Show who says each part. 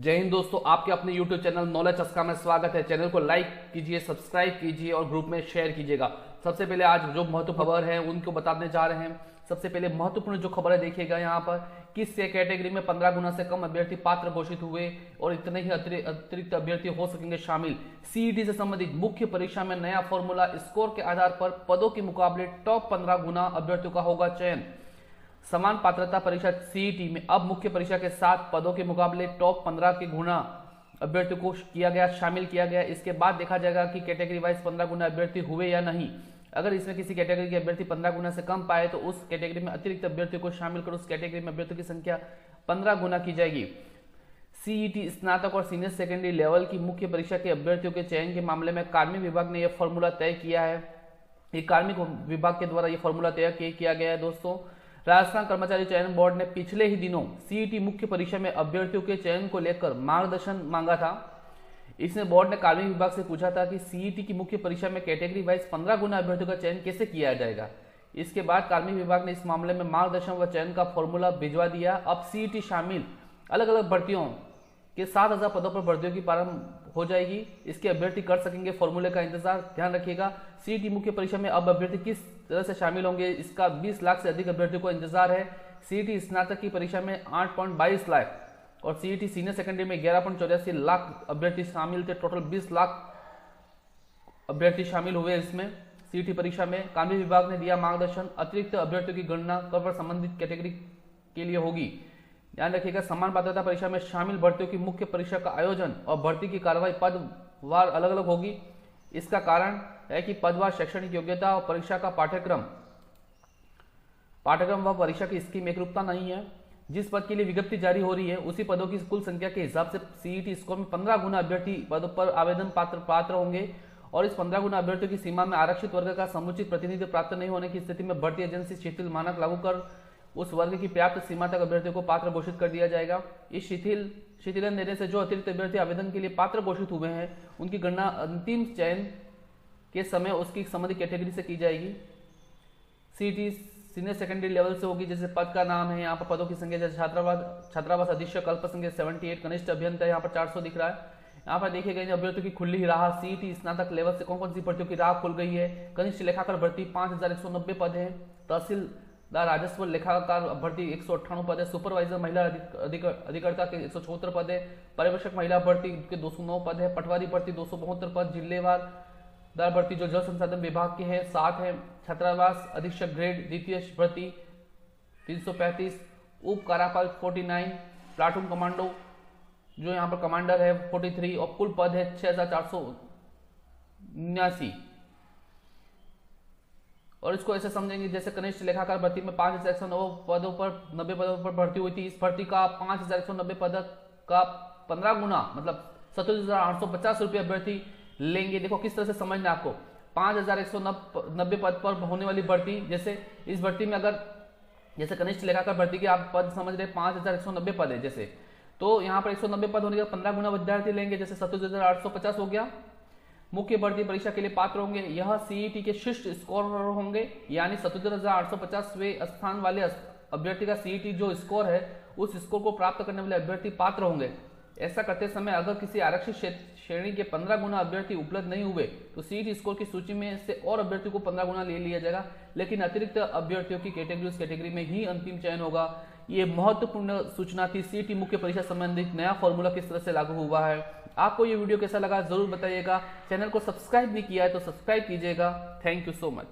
Speaker 1: जय हिंद दोस्तों, आपके अपने YouTube चैनल नॉलेज चस्का में स्वागत है। चैनल को लाइक कीजिए, सब्सक्राइब कीजिए और ग्रुप में शेयर कीजिएगा। सबसे पहले आज जो महत्वपूर्ण खबर है उनको बताने जा रहे हैं। सबसे पहले महत्वपूर्ण जो खबर है देखिएगा यहाँ पर, किस कैटेगरी में 15 गुना से कम अभ्यर्थी पात्र घोषित हुए और इतने ही अतिरिक्त अभ्यर्थी हो सकेंगे शामिल। सीईटी से संबंधित मुख्य परीक्षा में नया फॉर्मूला, स्कोर के आधार पर पदों के मुकाबले टॉप 15 गुना अभ्यर्थियों का होगा चयन। समान पात्रता परीक्षा सीईटी में अब मुख्य परीक्षा के 7 पदों के मुकाबले टॉप 15 के गुना अभ्यर्थियों को शामिल किया गया। इसके बाद देखा जाएगा कि कैटेगरी वाइज 15 गुना अभ्यर्थी हुए या नहीं। अगर इसमें किसी कैटेगरी के अभ्यर्थी 15 गुना से कम पाए तो उस कैटेगरी में अतिरिक्त अभ्यर्थियों को शामिल कर उस कैटेगरी में अभ्यर्थियों की संख्या 15 गुना की जाएगी। सीईटी स्नातक और सीनियर सेकेंडरी लेवल की मुख्य परीक्षा के अभ्यर्थियों के चयन के मामले में कार्मिक विभाग ने यह फॉर्मूला तय किया है। ये कार्मिक विभाग के द्वारा यह फॉर्मूला तय किया गया है। दोस्तों, राजस्थान कर्मचारी चयन बोर्ड ने पिछले ही दिनों सीईटी मुख्य परीक्षा में अभ्यर्थियों के चयन को लेकर मार्गदर्शन मांगा था। इसमें बोर्ड ने कार्मिक विभाग से पूछा था कि सीईटी की मुख्य परीक्षा में कैटेगरी वाइज 15 गुना अभ्यर्थियों का चयन कैसे किया जाएगा। इसके बाद कार्मिक विभाग ने इस मामले में मार्गदर्शन व चयन का फॉर्मूला भिजवा दिया। अब सीईटी शामिल अलग अलग भर्तियों के 7000 पदों पर भर्तियों की प्रारंभ हो जाएगी। इसके अभ्यर्थी कर सकेंगे फॉर्मूले का इंतजार। ध्यान रखिएगा, सीईटी मुख्य परीक्षा में अब अभ्यर्थी किस तरह से शामिल होंगे, इसका 20 लाख से अधिक अभ्यर्थियों को इंतजार है। सीईटी स्नातक की परीक्षा में 8.22 लाख और सीईटी सीनियर सेकेंडरी में 11.84 लाख अभ्यर्थी शामिल थे। टोटल 20 लाख अभ्यर्थी शामिल हुए इसमें सीईटी परीक्षा में। कार्मिक विभाग ने दिया मार्गदर्शन, अतिरिक्त अभ्यर्थियों की गणना कब संबंधित कैटेगरी के लिए होगी। ध्यान रखिएगा, समान पात्रता परीक्षा में शामिल भर्तियों की मुख्य परीक्षा का आयोजन और भर्ती की कार्रवाई पदवार अलग अलग होगी। इसका कारण है कि पदवार शैक्षणिक योग्यता और परीक्षा का पाठ्यक्रम व परीक्षा की स्कीम एकरूपता नहीं है। जिस पद के लिए विज्ञप्ति जारी हो रही है उसी पदों की कुल संख्या के हिसाब से सीईटी स्कोर में 15 गुना अभ्यर्थी पदों पर आवेदन पात्र होंगे और इस 15 गुना अभ्यर्थियों की सीमा में आरक्षित वर्ग का समुचित प्रतिनिधित्व प्राप्त नहीं होने की स्थिति में भर्ती एजेंसी शिथिल मानक लागू कर उस वर्ग की पर्याप्त सीमा तक अभ्यर्थियों को पात्र घोषित कर दिया जाएगा। इस शिथिलन देने से जो अतिरिक्त अभ्यर्थी आवेदन के लिए पात्र घोषित हुए हैं उनकी गणना अंतिम चयन के समय उसकी संबंधित कैटेगरी से की जाएगी। सीईटी सीनियर सेकेंडरी लेवल से होगी, जैसे पद का नाम है, यहाँ पर पदों की संख्या जैसे छात्रावास अधीक्षक अल्पसंख्यक 78, कनिष्ठ अभियंता यहाँ पर 400 दिख रहा है। यहाँ पर देखे गए अभ्यर्थियों की खुली राह सीईटी स्नातक लेवल से कौन कौन सी भर्तियों की राह खुल गई है। कनिष्ठ लेखाकार भर्ती 5190 पद है। तहसीलदार राजस्व लेखाकार भर्ती 198 पद है। सुपरवाइजर महिला अधिकर्ता के 174 पद है। पर्यवेक्षक महिला भर्ती के 209 पद है। पटवारी भर्ती 272 पद। जिलेवार दार भर्ती जो जल संसाधन विभाग के हैं 7 है। छात्रावास अधीक्षक ग्रेड द्वितीय भर्ती 335। उप कारापाल 49। प्लाटून कमांडो जो यहाँ पर कमांडर है 43 और कुल पद है 6479। और इसको ऐसे समझेंगे जैसे कनिष्ठ लेखाकार भर्ती में 5109 पदों पर 90 पदों पर भर्ती हुई थी। इस भर्ती का 5190 पद का 15 गुना मतलब 27,850 रुपये अभ्यर्थी लेंगे। देखो किस तरह से समझना आपको, 5190 पद पर होने वाली भर्ती, जैसे इस भर्ती में अगर जैसे कनिष्ठ लेखाकार भर्ती के आप पद समझ रहे 5190 पद है जैसे, तो यहाँ पर 190 पद होने के 15 गुना विद्यार्थी लेंगे, जैसे 27,850 हो गया। मुख्य भर्ती परीक्षा के लिए पात्र होंगे यह सीईटी के शीर्ष स्कोर होंगे, यानी 27,850वें स्थान वाले अभ्यर्थी का सीईटी जो स्कोर है उस स्कोर को प्राप्त करने वाले अभ्यर्थी पात्र होंगे। ऐसा करते समय अगर किसी आरक्षित श्रेणी के 15 गुना अभ्यर्थी उपलब्ध नहीं हुए तो सीईटी स्कोर की सूची में से और अभ्यर्थियों को 15 गुना ले लिया जाएगा, लेकिन अतिरिक्त अभ्यर्थियों की कैटेगरी उस कैटेगरी में ही अंतिम चयन होगा। ये महत्वपूर्ण सूचना थी। सीईटी मुख्य परीक्षा संबंधित नया फॉर्मूला किस तरह से लागू हुआ है। आपको ये वीडियो कैसा लगा जरूर बताइएगा। चैनल को सब्सक्राइब नहीं किया है तो सब्सक्राइब कीजिएगा। Thank you so much.